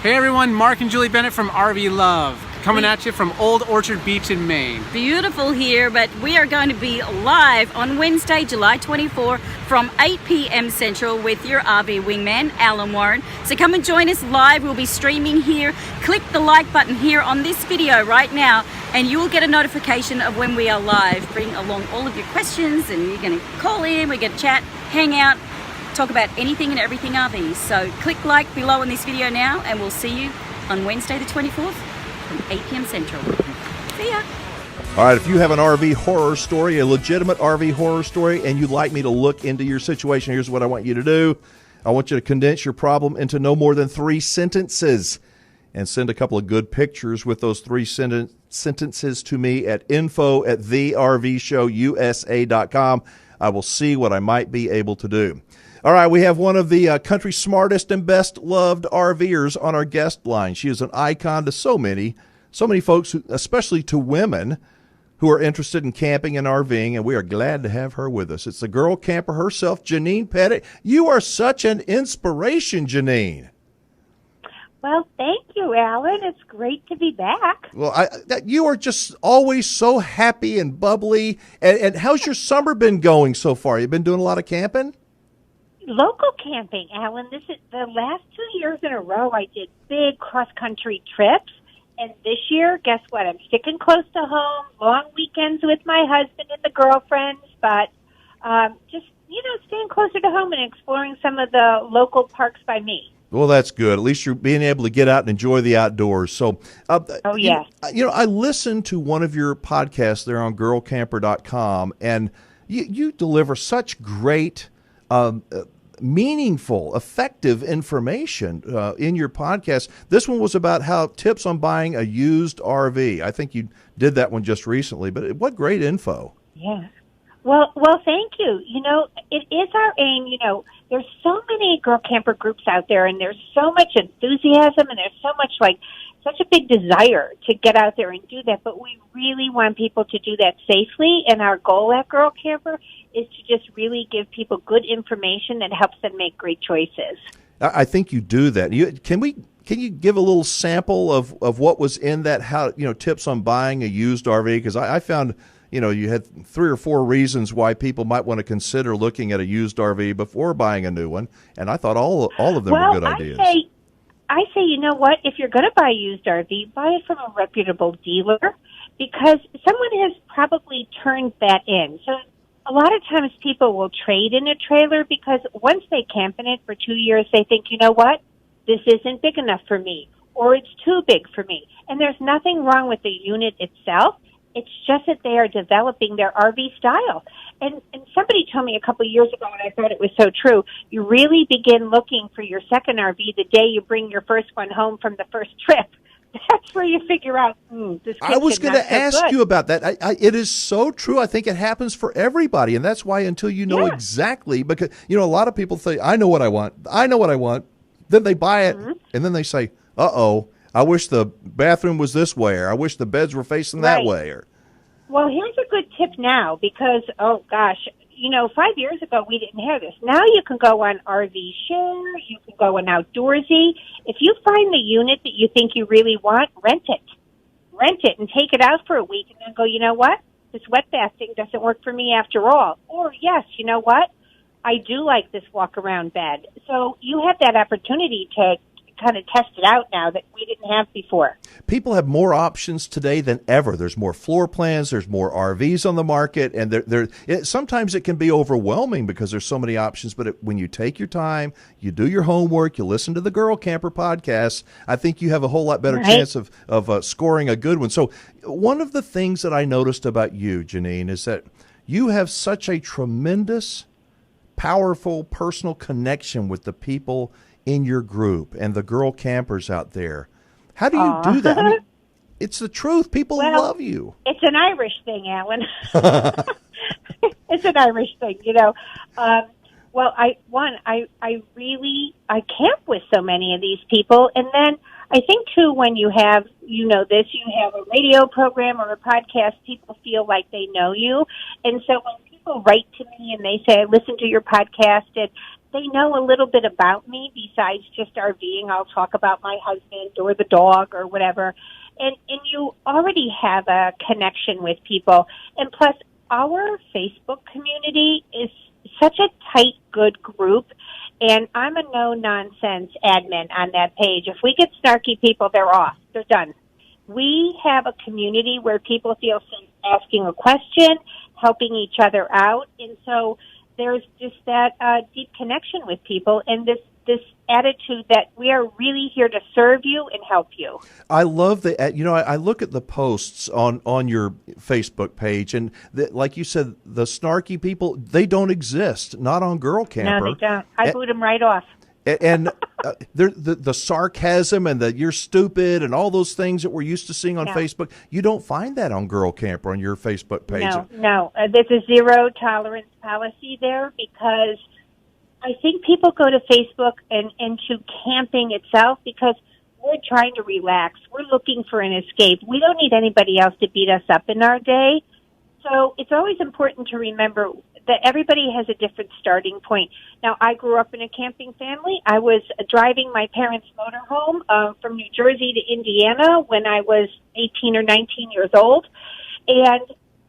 Hey everyone, Mark and Julie Bennett from RV Love, coming at you from Old Orchard Beach in Maine. Beautiful here, but we are going to be live on Wednesday, July 24 from 8 p.m. Central with your RV wingman, Alan Warren. So come and join us live. We'll be streaming here. Click the like button here on this video right now, and you will get a notification of when we are live. Bring along all of your questions, and you're going to call in, we're going to chat, hang out, talk about anything and everything RVs. So click like below on this video now, and we'll see you on Wednesday the 24th from 8 p.m. Central. See ya. All right, if you have an RV horror story, a legitimate RV horror story, and you'd like me to look into your situation, here's what I want you to do. I want you to condense your problem into no more than 3 sentences and send a couple of good pictures with those 3 sentences to me at info@thervshowusa.com. I will see what I might be able to do. All right, we have one of the country's smartest and best-loved RVers on our guest line. She is an icon to so many folks, especially to women who are interested in camping and RVing, and we are glad to have her with us. It's the girl camper herself, Janine Pettit. You are such an inspiration, Janine. Well, thank you, Alan. It's great to be back. Well, you are just always so happy and bubbly. And how's your summer been going so far? You've been doing a lot of camping? Local camping, Alan. This is the last 2 years in a row I did big cross-country trips. And this year, guess what? I'm sticking close to home, long weekends with my husband and the girlfriends, but just, staying closer to home and exploring some of the local parks by me. Well, that's good. At least you're being able to get out and enjoy the outdoors. So, oh, yes. I listened to one of your podcasts there on girlcamper.com, and you deliver such great meaningful, effective information in your podcast. This one was about how tips on buying a used RV. I think you did that one just recently, but what great info. Yeah. Well, thank you. It is our aim. There's so many girl camper groups out there, and there's so much enthusiasm, and there's so much such a big desire to get out there and do that, but we really want people to do that safely, and our goal at Girl Camper is to just really give people good information that helps them make great choices. I think you do that. Can you give a little sample of what was in that, how, tips on buying a used RV? Because I found, you had 3 or 4 reasons why people might want to consider looking at a used RV before buying a new one, and I thought all of them were good ideas. I say, you know what? If you're going to buy a used RV, buy it from a reputable dealer, because someone has probably turned that in. So a lot of times people will trade in a trailer because once they camp in it for 2 years, they think, you know what? This isn't big enough for me, or it's too big for me. And there's nothing wrong with the unit itself. It's just that they are developing their RV style. And somebody told me a couple of years ago, and I thought it was so true, you really begin looking for your second RV the day you bring your first one home from the first trip. That's where you figure out, this I was going to ask you about that. It is so true. I think it happens for everybody, and that's why until you know exactly, because, a lot of people say, I know what I want. Then they buy it, and then they say, uh-oh, I wish the bathroom was this way, or I wish the beds were facing that way. Or, well, here's a good tip now, because, 5 years ago we didn't have this. Now you can go on RV Share, you can go on Outdoorsy. If you find the unit that you think you really want, rent it. Rent it and take it out for a week and then go, you know what? This wet bath thing doesn't work for me after all. Or, yes, you know what? I do like this walk-around bed. So you have that opportunity to kind of test it out now that we didn't have before. People have more options today than ever. There's more floor plans, there's more RVs on the market, and sometimes it can be overwhelming because there's so many options, but when you take your time, you do your homework, you listen to the Girl Camper podcast, I think you have a whole lot better chance of scoring a good one. So one of the things that I noticed about you, Janine, is that you have such a tremendous, powerful personal connection with the people in your group and the girl campers out there. How do you do that? I mean, it's the truth. People love you. It's an Irish thing, Alan. It's an Irish thing, Well, I camp with so many of these people, and then I think too when you have you have a radio program or a podcast, people feel like they know you, and so when people write to me and they say, "I listened to your podcast," and they know a little bit about me besides just RVing. I'll talk about my husband or the dog or whatever. And you already have a connection with people. And plus, our Facebook community is such a tight, good group. And I'm a no-nonsense admin on that page. If we get snarky people, they're off. They're done. We have a community where people feel safe asking a question, helping each other out. And so there's just that deep connection with people and this attitude that we are really here to serve you and help you. I love the, I look at the posts on your Facebook page, and like you said, the snarky people, they don't exist, not on Girl Camper. No, they don't. I boot them right off. And the sarcasm and the you're stupid and all those things that we're used to seeing on Facebook, you don't find that on Girl Camper on your Facebook page. No. There's a zero tolerance policy there because I think people go to Facebook and to camping itself because we're trying to relax. We're looking for an escape. We don't need anybody else to beat us up in our day. So it's always important to remember that everybody has a different starting point. Now, I grew up in a camping family. I was driving my parents' motorhome from New Jersey to Indiana when I was 18 or 19 years old. And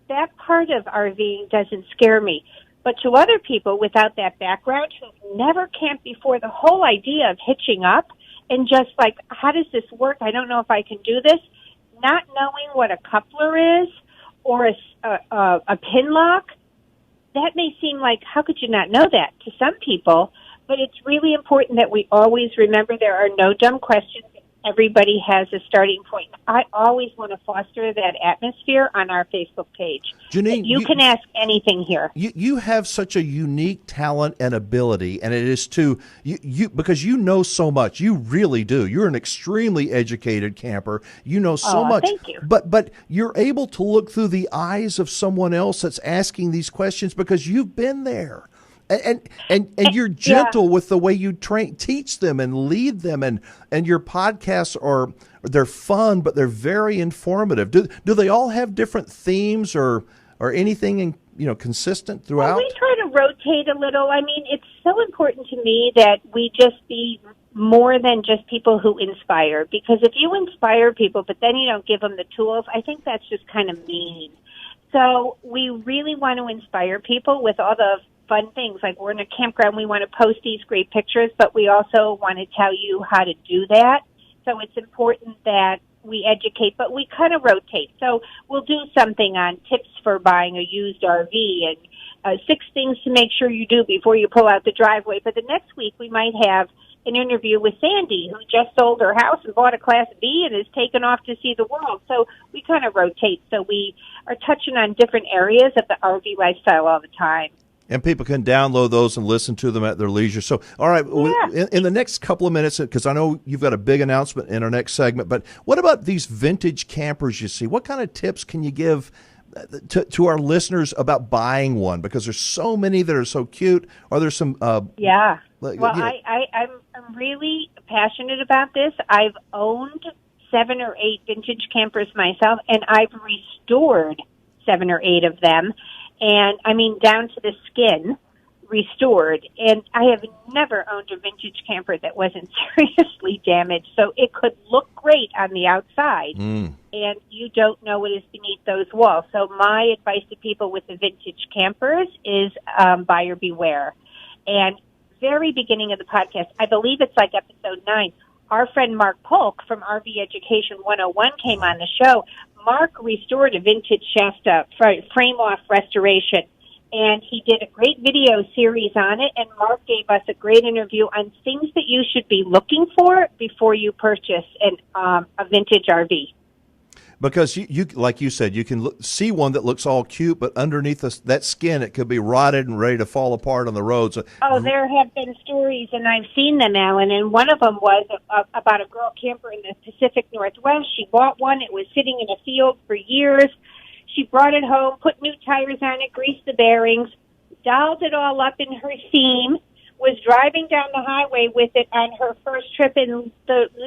that part of RVing doesn't scare me. But to other people without that background who've never camped before, the whole idea of hitching up and just like, how does this work? I don't know if I can do this. Not knowing what a coupler is or a pin lock, that may seem like, how could you not know that to some people? But it's really important that we always remember there are no dumb questions. Everybody has a starting point. I always want to foster that atmosphere on our Facebook page. Janine, you can ask anything here. You have such a unique talent and ability, and it is to you because you know so much. You really do. You're an extremely educated camper. You know so much. Thank you. But you're able to look through the eyes of someone else that's asking these questions because you've been there. And you're gentle with the way you teach them and lead them, and your podcasts they're fun, but they're very informative. Do they all have different themes or anything consistent throughout? Well, we try to rotate a little. I mean, it's so important to me that we just be more than just people who inspire, because if you inspire people but then you don't give them the tools, I think that's just kind of mean. So we really want to inspire people with all the fun things. Like, we're in a campground, we want to post these great pictures, but we also want to tell you how to do that. So it's important that we educate, but we kind of rotate. So we'll do something on tips for buying a used RV and 6 things to make sure you do before you pull out the driveway. But the next week we might have an interview with Sandy, who just sold her house and bought a Class B and is taken off to see the world. So we kind of rotate. So we are touching on different areas of the RV lifestyle all the time. And people can download those and listen to them at their leisure. So, all right, in the next couple of minutes, because I know you've got a big announcement in our next segment, but what about these vintage campers you see? What kind of tips can you give to our listeners about buying one? Because there's so many that are so cute. Are there some... I'm really passionate about this. I've owned 7 or 8 vintage campers myself, and I've restored 7 or 8 of them. And, I mean, down to the skin, restored. And I have never owned a vintage camper that wasn't seriously damaged. So it could look great on the outside, and you don't know what is beneath those walls. So my advice to people with the vintage campers is buyer beware. And very beginning of the podcast, I believe it's like episode 9, our friend Mark Polk from RV Education 101 came on the show. Mark restored a vintage Shasta frame-off restoration, and he did a great video series on it, and Mark gave us a great interview on things that you should be looking for before you purchase a vintage RV. Because you like you said, you can see one that looks all cute, but underneath that skin, it could be rotted and ready to fall apart on the road. So, there have been stories, and I've seen them, Alan, and one of them was about a girl camper in the Pacific Northwest. She bought one. It was sitting in a field for years. She brought it home, put new tires on it, greased the bearings, dolled it all up in her theme, was driving down the highway with it on her first trip, and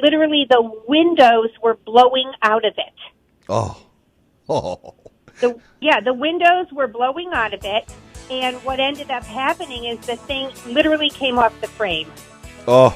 literally the windows were blowing out of it. Oh. The windows were blowing out of it. And what ended up happening is the thing literally came off the frame. Oh,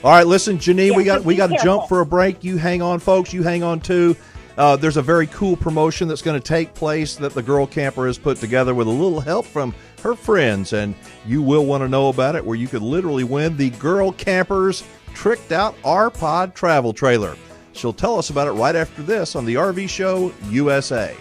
all right. Listen, Janine, Yeah, we got to careful. jump for a break. You hang on, folks. You hang on too. There's a very cool promotion that's going to take place that the girl camper has put together with a little help from her friends, and you will want to know about it. Where you could literally win the Girl Campers Tricked Out R-Pod travel trailer. She'll tell us about it right after this on the RV Show USA.